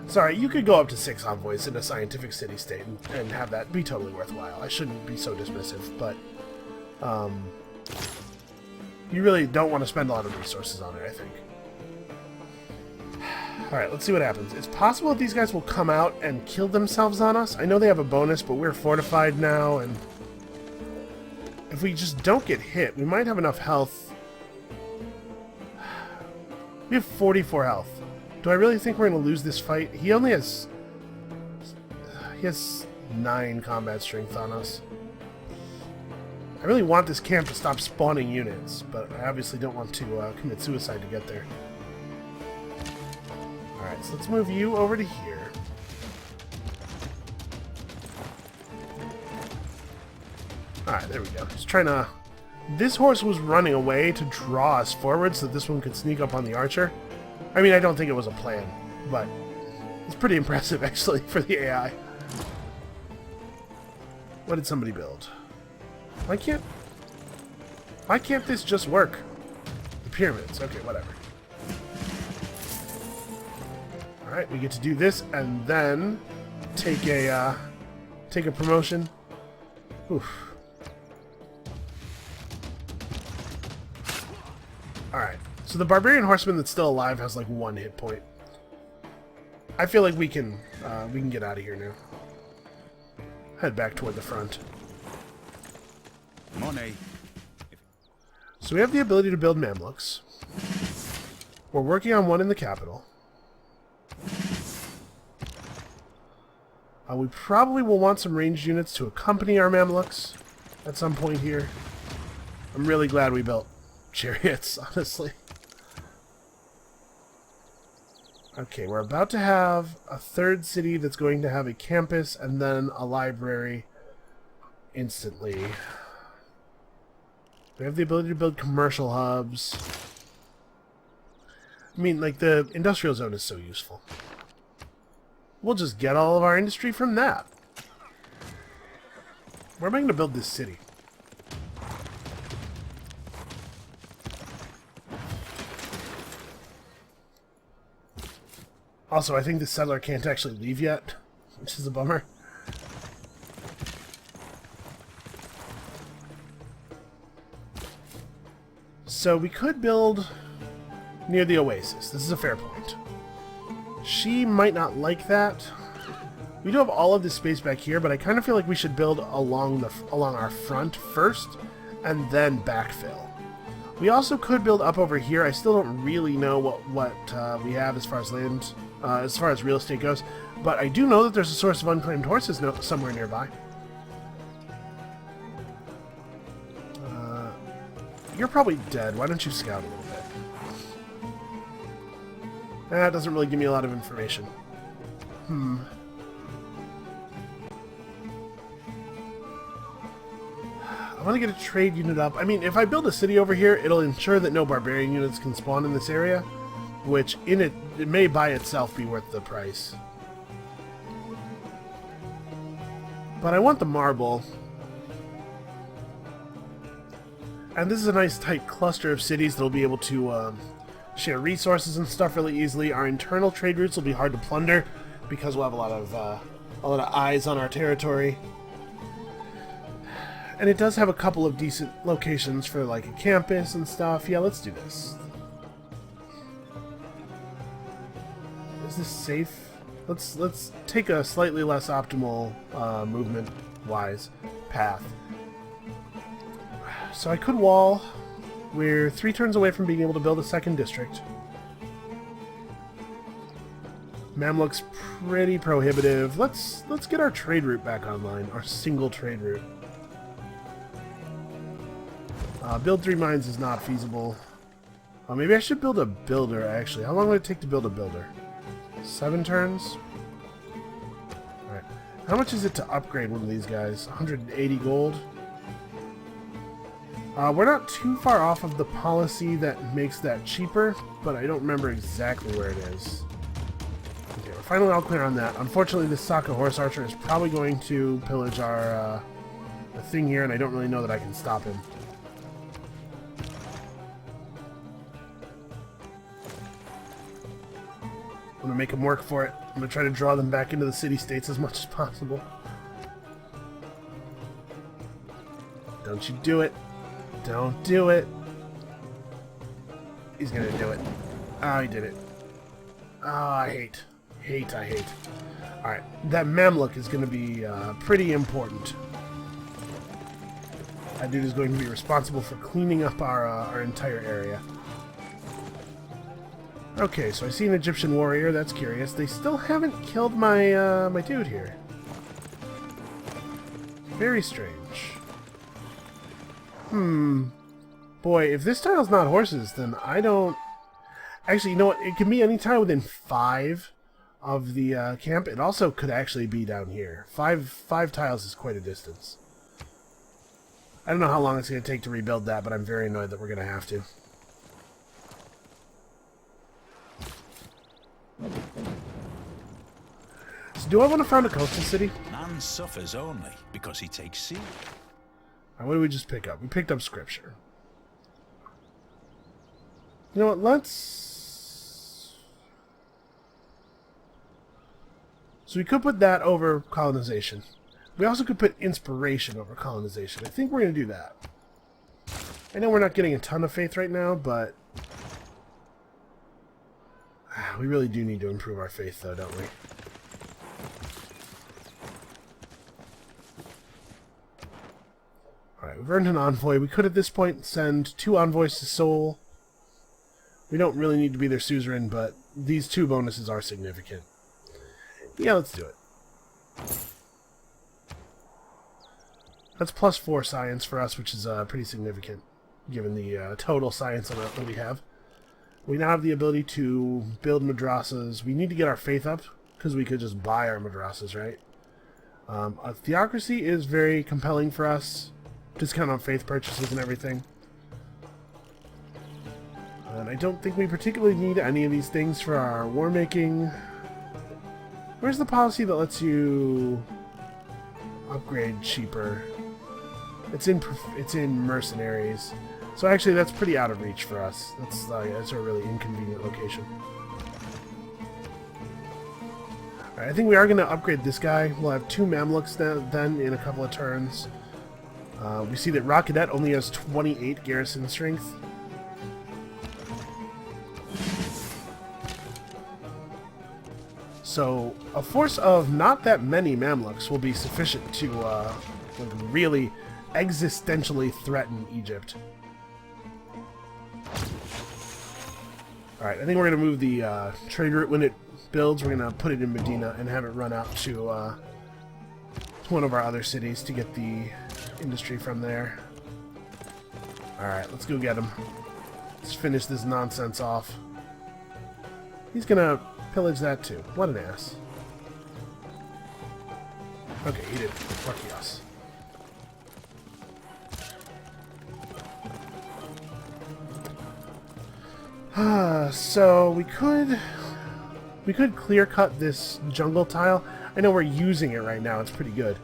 Sorry, you could go up to 6 envoys in a scientific city-state and have that be totally worthwhile. I shouldn't be so dismissive, but you really don't want to spend a lot of resources on it, I think. Alright, let's see what happens. It's possible that these guys will come out and kill themselves on us. I know they have a bonus, but we're fortified now, and if we just don't get hit, we might have enough health. We have 44 health. Do I really think we're going to lose this fight? He only has... He has 9 combat strength on us. I really want this camp to stop spawning units, but I obviously don't want to commit suicide to get there. Alright, so let's move you over to here. Alright, there we go. Just trying to... This horse was running away to draw us forward so that this one could sneak up on the archer. I mean, I don't think it was a plan, but it's pretty impressive, actually, for the AI. What did somebody build? Why can't this just work? The pyramids. Okay, whatever. Alright, we get to do this and then take a promotion. Oof. Alright, so the barbarian horseman that's still alive has like 1 hit point. I feel like we can get out of here now. Head back toward the front. Money. So we have the ability to build Mamluks. We're working on one in the capital. We probably will want some ranged units to accompany our Mamluks at some point here. I'm really glad we built chariots, honestly. Okay, we're about to have a 3rd city that's going to have a campus and then a library instantly. We have the ability to build commercial hubs. I mean, like, the industrial zone is so useful. We'll just get all of our industry from that. Where am I going to build this city? Also, I think the settler can't actually leave yet, which is a bummer. So we could build near the oasis. This is a fair point. She might not like that. We do have all of this space back here, but I kind of feel like we should build along our front first, and then backfill. We also could build up over here. I still don't really know what we have as far as land, as far as real estate goes, but I do know that there's a source of unclaimed horses somewhere nearby. You're probably dead. Why don't you scout a little bit? That doesn't really give me a lot of information. I want to get a trade unit up. I mean, if I build a city over here, it'll ensure that no barbarian units can spawn in this area, which it may by itself be worth the price. But I want the marble. And this is a nice tight cluster of cities that'll be able to share resources and stuff really easily. Our internal trade routes will be hard to plunder because we'll have a lot of eyes on our territory. And it does have a couple of decent locations for like a campus and stuff. Yeah, let's do this. Is this safe? Let's take a slightly less optimal movement-wise path. So I could wall. We're 3 turns away from being able to build a second district. Mamluk's pretty prohibitive. Let's get our trade route back online. Our single trade route. Build 3 mines is not feasible. Maybe I should build a builder, actually. How long would it take to build a builder? 7 turns? Alright. How much is it to upgrade one of these guys? 180 gold? We're not too far off of the policy that makes that cheaper, but I don't remember exactly where it is. Okay, we're finally all clear on that. Unfortunately, this Saka horse archer is probably going to pillage our thing here, and I don't really know that I can stop him. I'm going to make them work for it. I'm going to try to draw them back into the city-states as much as possible. Don't you do it. Don't do it. He's going to do it. Oh, he did it. Oh, I hate. I hate. Alright, that Mamluk is going to be pretty important. That dude is going to be responsible for cleaning up our entire area. Okay, so I see an Egyptian warrior. That's curious. They still haven't killed my my dude here. Very strange. Boy, if this tile's not horses, then I don't... Actually, you know what? It can be any tile within 5 of the camp. It also could actually be down here. Five tiles is quite a distance. I don't know how long it's going to take to rebuild that, but I'm very annoyed that we're going to have to. So do I want to found a coastal city? Man suffers only because he takes sea. What did we just pick up? We picked up scripture. You know what? Let's... So we could put that over colonization. We also could put inspiration over colonization. I think we're going to do that. I know we're not getting a ton of faith right now, but... we really do need to improve our faith, though, don't we? Alright, we've earned an envoy. We could, at this point, send 2 envoys to Seoul. We don't really need to be their suzerain, but these 2 bonuses are significant. Yeah, let's do it. That's plus 4 science for us, which is pretty significant, given the total science amount that we have. We now have the ability to build madrasas. We need to get our faith up, because we could just buy our madrasas, right? A theocracy is very compelling for us. Discount on faith purchases and everything. And I don't think we particularly need any of these things for our war making. Where's the policy that lets you upgrade cheaper? It's in mercenaries. So actually that's pretty out of reach for us. That's a really inconvenient location. Alright, I think we are going to upgrade this guy. We'll have 2 Mamluks then in a couple of turns. We see that Rockadet only has 28 garrison strength. So a force of not that many Mamluks will be sufficient to like really existentially threaten Egypt. Alright, I think we're going to move the trade route when it builds. We're going to put it in Medina and have it run out to one of our other cities to get the industry from there. Alright, let's go get him. Let's finish this nonsense off. He's going to pillage that too. What an ass. Okay, he did. Lucky us. So we could clear cut this jungle tile. I know we're using it right now. It's pretty good.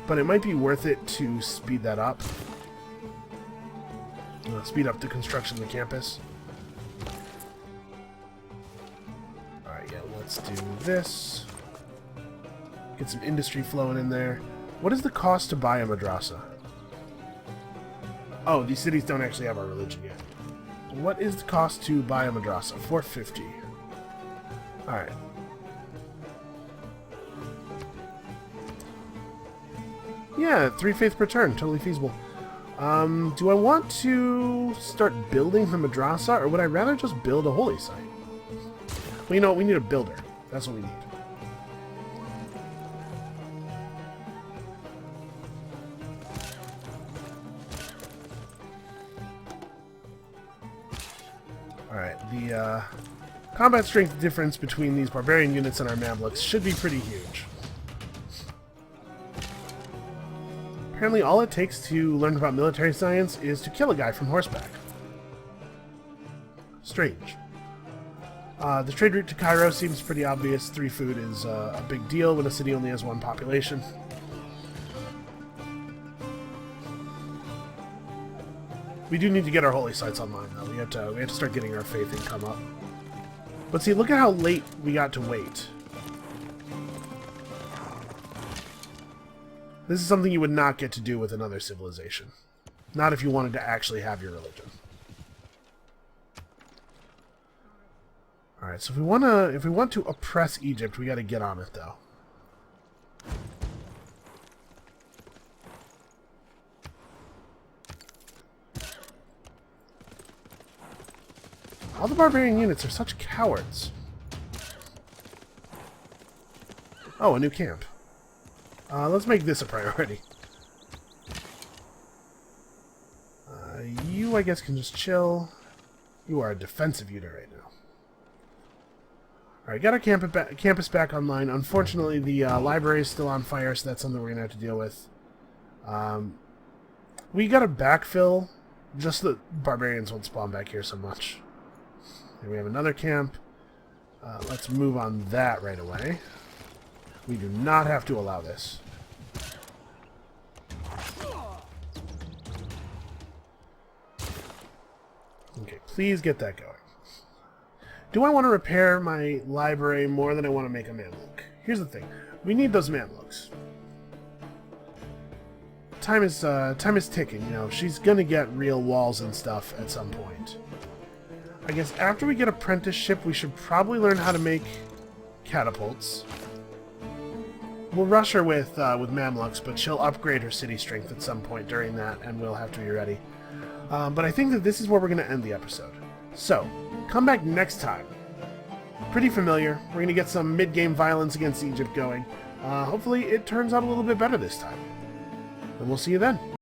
But it might be worth it to speed that up. Speed up the construction of the campus. Alright, yeah, let's do this. Get some industry flowing in there. What is the cost to buy a madrasa? Oh, these cities don't actually have our religion yet. What is the cost to buy a madrasa? 450. Alright. Yeah, 3 faith per turn. Totally feasible. Do I want to start building the madrasa, or would I rather just build a holy site? Well, you know what? We need a builder. That's what we need. Alright, the combat strength difference between these barbarian units and our Mamluks should be pretty huge. Apparently all it takes to learn about military science is to kill a guy from horseback. Strange. The trade route to Cairo seems pretty obvious. 3 food is a big deal when a city only has 1 population. We do need to get our holy sites online, though. We have to start getting our faith income up. But see, look at how late we got to wait. This is something you would not get to do with another civilization. Not if you wanted to actually have your religion. Alright, so if we want to oppress Egypt, we gotta get on it, though. All the barbarian units are such cowards. Oh, a new camp. Let's make this a priority. You, I guess, can just chill. You are a defensive unit right now. Alright, got our campus back online. Unfortunately, the library is still on fire, so that's something we're going to have to deal with. We got to backfill, just so that barbarians won't spawn back here so much. Here we have another camp. Let's move on that right away. We do not have to allow this. Okay, please get that going. Do I want to repair my library more than I want to make a Mamluk? Here's the thing. We need those Mamluks. Time is ticking, you know. She's gonna get real walls and stuff at some point. I guess after we get apprenticeship, we should probably learn how to make catapults. We'll rush her with Mamluks, but she'll upgrade her city strength at some point during that, and we'll have to be ready. But I think that this is where we're going to end the episode. So, come back next time. Pretty familiar. We're going to get some mid-game violence against Egypt going. Hopefully it turns out a little bit better this time. And we'll see you then.